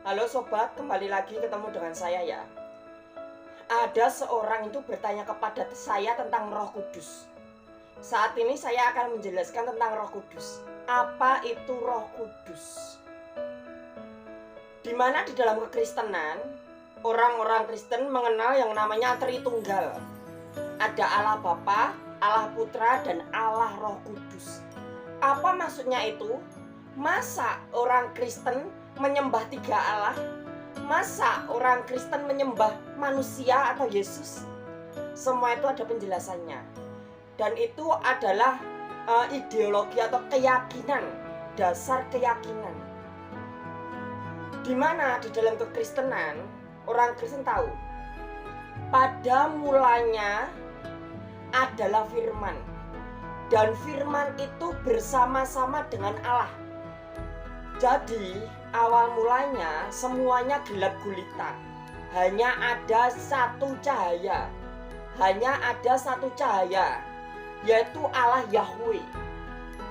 Halo sobat, kembali lagi ketemu dengan saya ya. Ada seorang itu bertanya kepada saya tentang Roh Kudus. Saat ini saya akan menjelaskan tentang Roh Kudus. Apa itu Roh Kudus? Dimana di dalam kekristenan, orang-orang Kristen mengenal yang namanya Tritunggal. Ada Allah Bapa, Allah Putra, dan Allah Roh Kudus. Apa maksudnya itu? Masa orang Kristen menyembah tiga Allah? Masa orang Kristen menyembah manusia atau Yesus? Semua itu ada penjelasannya. Dan itu adalah ideologi atau keyakinan, dasar keyakinan. Dimana di dalam kekristenan, orang Kristen tahu pada mulanya adalah firman. Dan firman itu bersama-sama dengan Allah. Jadi awal mulanya semuanya gelap gulita. Hanya ada satu cahaya. Hanya ada satu cahaya, yaitu Allah Yahweh.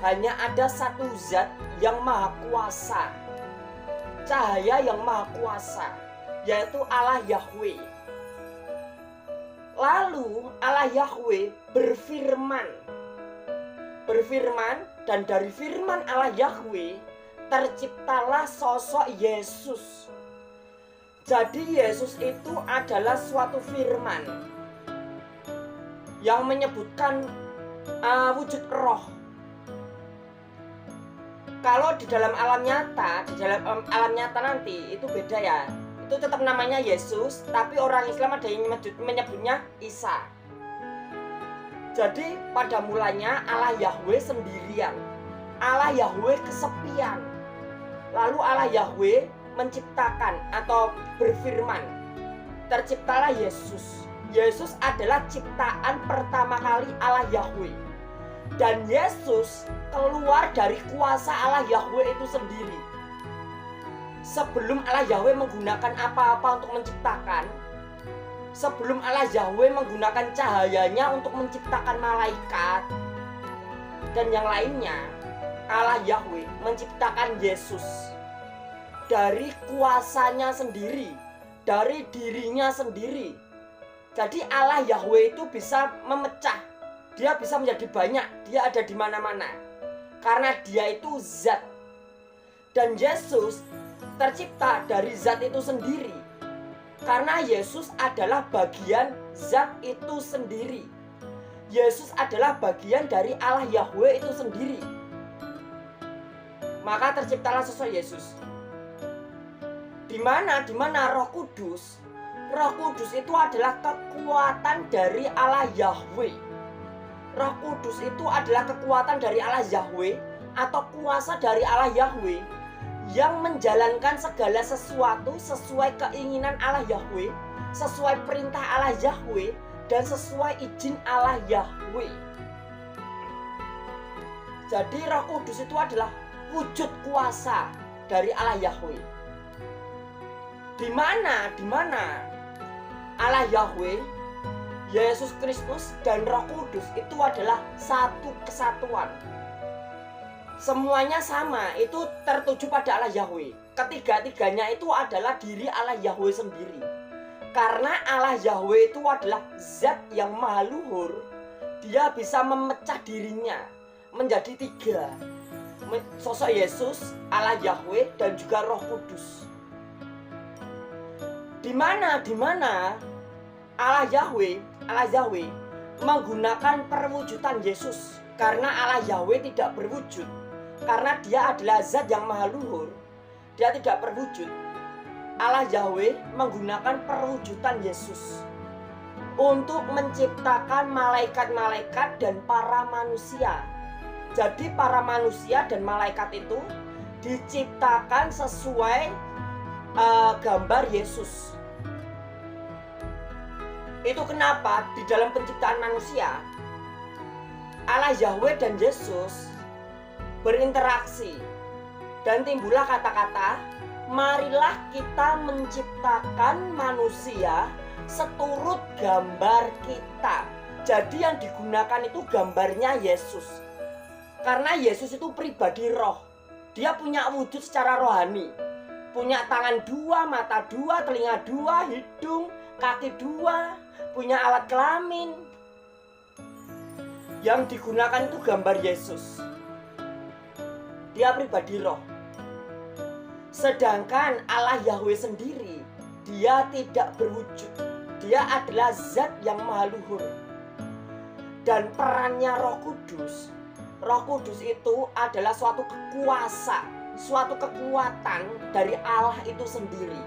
Hanya ada satu zat yang maha kuasa. Cahaya yang maha kuasa, yaitu Allah Yahweh. Lalu Allah Yahweh berfirman. Dan dari firman Allah Yahweh terciptalah sosok Yesus. Jadi Yesus itu adalah suatu firman yang menyebutkan wujud roh. Kalau di dalam alam nyata, nanti itu beda ya. Itu tetap namanya Yesus, tapi orang Islam ada yang menyebutnya Isa. Jadi pada mulanya Allah Yahweh sendirian. Allah Yahweh kesepian. Lalu Allah Yahweh menciptakan atau berfirman. Terciptalah Yesus. Yesus adalah ciptaan pertama kali Allah Yahweh. Dan Yesus keluar dari kuasa Allah Yahweh itu sendiri. Sebelum Allah Yahweh menggunakan apa-apa untuk menciptakan, sebelum Allah Yahweh menggunakan cahayanya untuk menciptakan malaikat dan yang lainnya, Allah Yahweh menciptakan Yesus dari kuasanya sendiri, dari dirinya sendiri. Jadi Allah Yahweh itu bisa memecah, dia bisa menjadi banyak, dia ada di mana-mana. Karena dia itu zat. Dan Yesus tercipta dari zat itu sendiri. Karena Yesus adalah bagian zat itu sendiri. Yesus adalah bagian dari Allah Yahweh itu sendiri. Maka terciptalah sosok Yesus. Di mana Roh Kudus? Roh Kudus itu adalah kekuatan dari Allah Yahweh. Roh Kudus itu adalah kekuatan dari Allah Yahweh atau kuasa dari Allah Yahweh yang menjalankan segala sesuatu sesuai keinginan Allah Yahweh, sesuai perintah Allah Yahweh, dan sesuai izin Allah Yahweh. Jadi Roh Kudus itu adalah wujud kuasa dari Allah Yahweh. Di mana Allah Yahweh, Yesus Kristus, dan Roh Kudus itu adalah satu kesatuan. Semuanya sama, itu tertuju pada Allah Yahweh. Ketiga-tiganya itu adalah diri Allah Yahweh sendiri. Karena Allah Yahweh itu adalah zat yang maha luhur, dia bisa memecah dirinya menjadi tiga. Sosok Yesus, Allah Yahweh, dan juga Roh Kudus. Di mana Allah Yahweh menggunakan perwujudan Yesus. Karena Allah Yahweh tidak berwujud, karena dia adalah zat yang maha luhur, dia tidak berwujud. Allah Yahweh menggunakan perwujudan Yesus untuk menciptakan malaikat-malaikat dan para manusia. Jadi para manusia dan malaikat itu diciptakan sesuai gambar Yesus. Itu kenapa di dalam penciptaan manusia Allah Yahweh dan Yesus berinteraksi dan timbullah kata-kata, marilah kita menciptakan manusia seturut gambar kita. Jadi yang digunakan itu gambarnya Yesus. Karena Yesus itu pribadi roh, dia punya wujud secara rohani. punya tangan dua, mata dua, telinga dua, hidung, kaki dua, punya alat kelamin. Yang digunakan itu gambar Yesus. Dia pribadi roh. Sedangkan Allah Yahweh sendiri, dia tidak berwujud. Dia adalah zat yang maha luhur. Dan perannya Roh Kudus itu adalah suatu kekuasaan, suatu kekuatan dari Allah itu sendiri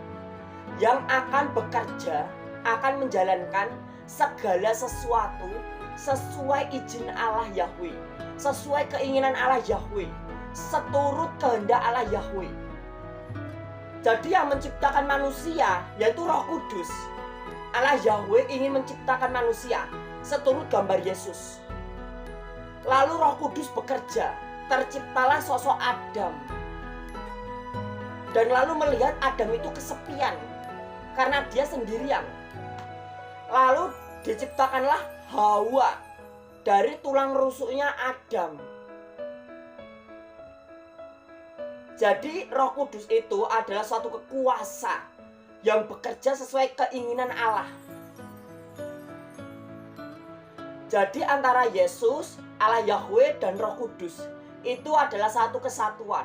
yang akan bekerja, akan menjalankan segala sesuatu sesuai izin Allah Yahweh, sesuai keinginan Allah Yahweh, seturut kehendak Allah Yahweh. Jadi yang menciptakan manusia yaitu Roh Kudus. Allah Yahweh ingin menciptakan manusia seturut gambar Yesus. Lalu Roh Kudus bekerja, terciptalah sosok Adam. Dan lalu melihat Adam itu kesepian karena dia sendirian. Lalu diciptakanlah Hawa dari tulang rusuknya Adam. Jadi Roh Kudus itu adalah suatu kekuasaan yang bekerja sesuai keinginan Allah. Jadi antara Yesus, Allah Yahweh dan Roh Kudus itu adalah satu kesatuan.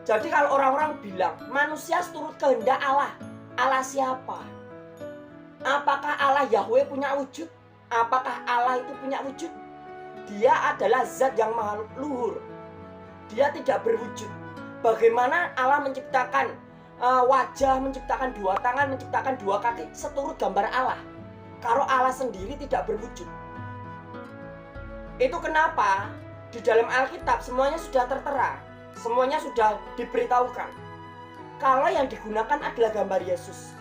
Jadi kalau orang-orang bilang manusia seturut kehendak Allah, Allah siapa? Apakah Allah Yahweh punya wujud? Apakah Allah itu punya wujud? Dia adalah zat yang maha luhur. Dia tidak berwujud. Bagaimana Allah menciptakan wajah, menciptakan dua tangan, menciptakan dua kaki seturut gambar Allah, kalau Allah sendiri tidak berwujud? Itu kenapa di dalam Alkitab semuanya sudah tertera, semuanya sudah diberitahukan. Kalau yang digunakan adalah gambar Yesus,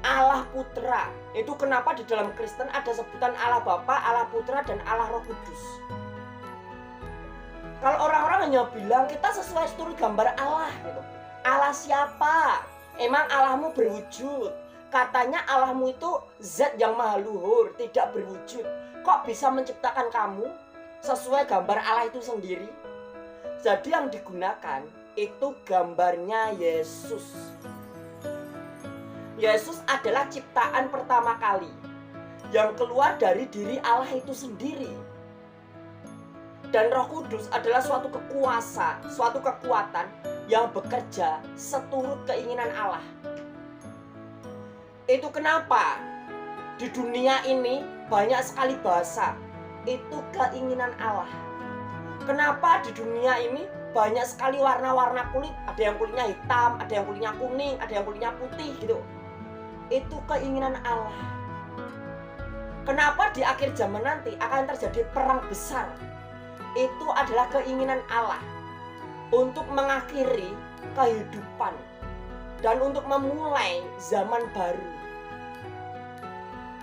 Allah Putra. Itu kenapa di dalam Kristen ada sebutan Allah Bapa, Allah Putra, dan Allah Roh Kudus. Kalau orang-orang hanya bilang kita sesuai seturut gambar Allah gitu. Allah siapa? Emang Allahmu berwujud? Katanya Allahmu itu zat yang maha luhur, tidak berwujud. Kok bisa menciptakan kamu sesuai gambar Allah itu sendiri? Jadi yang digunakan itu gambarnya Yesus. Yesus adalah ciptaan pertama kali yang keluar dari diri Allah itu sendiri. Dan Roh Kudus adalah suatu kekuasaan, suatu kekuatan yang bekerja seturut keinginan Allah. Itu kenapa di dunia ini banyak sekali bahasa. Itu keinginan Allah. Kenapa di dunia ini banyak sekali warna-warna kulit. Ada yang kulitnya hitam, ada yang kulitnya kuning, ada yang kulitnya putih gitu. Itu keinginan Allah. Kenapa di akhir zaman nanti akan terjadi perang besar? Itu adalah keinginan Allah untuk mengakhiri kehidupan dan untuk memulai zaman baru,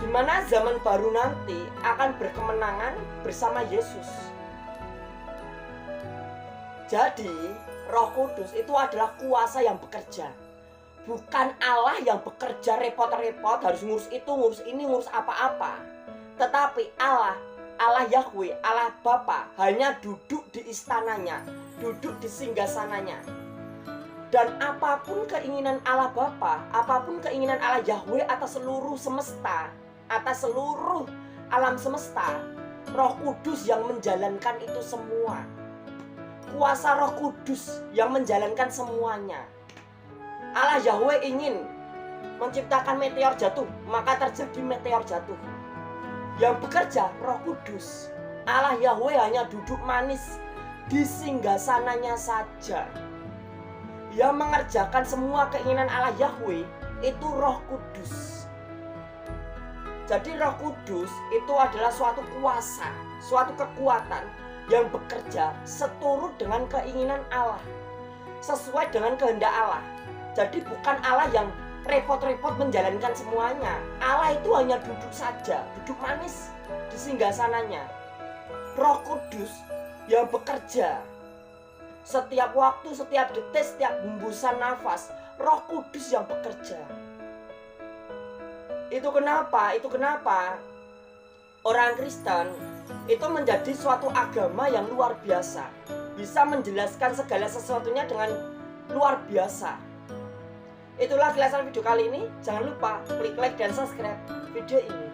di mana zaman baru nanti akan berkemenangan bersama Yesus. Jadi Roh Kudus itu adalah kuasa yang bekerja, bukan Allah yang bekerja repot-repot harus ngurus itu, ngurus ini, ngurus apa-apa. Tetapi Allah Yahweh, Allah Bapa hanya duduk di istananya, duduk di singgasananya. Dan apapun keinginan Allah Bapa, apapun keinginan Allah Yahweh atas seluruh semesta, atas seluruh alam semesta, Roh Kudus yang menjalankan itu semua. Kuasa Roh Kudus yang menjalankan semuanya. Allah Yahweh ingin menciptakan meteor jatuh, maka terjadi meteor jatuh. Yang bekerja Roh Kudus. Allah Yahweh hanya duduk manis di singgasananya saja. Yang mengerjakan semua keinginan Allah Yahweh itu Roh Kudus. Jadi Roh Kudus itu adalah suatu kuasa, suatu kekuatan yang bekerja seturut dengan keinginan Allah, sesuai dengan kehendak Allah. Jadi bukan Allah yang repot-repot menjalankan semuanya. Allah itu hanya duduk saja, duduk manis di singgasananya. Roh Kudus yang bekerja setiap waktu, setiap detik, setiap hembusan nafas. Roh Kudus yang bekerja. Itu kenapa orang Kristen itu menjadi suatu agama yang luar biasa, bisa menjelaskan segala sesuatunya dengan luar biasa. Itulah kilasan video kali ini. Jangan lupa klik like dan subscribe video ini.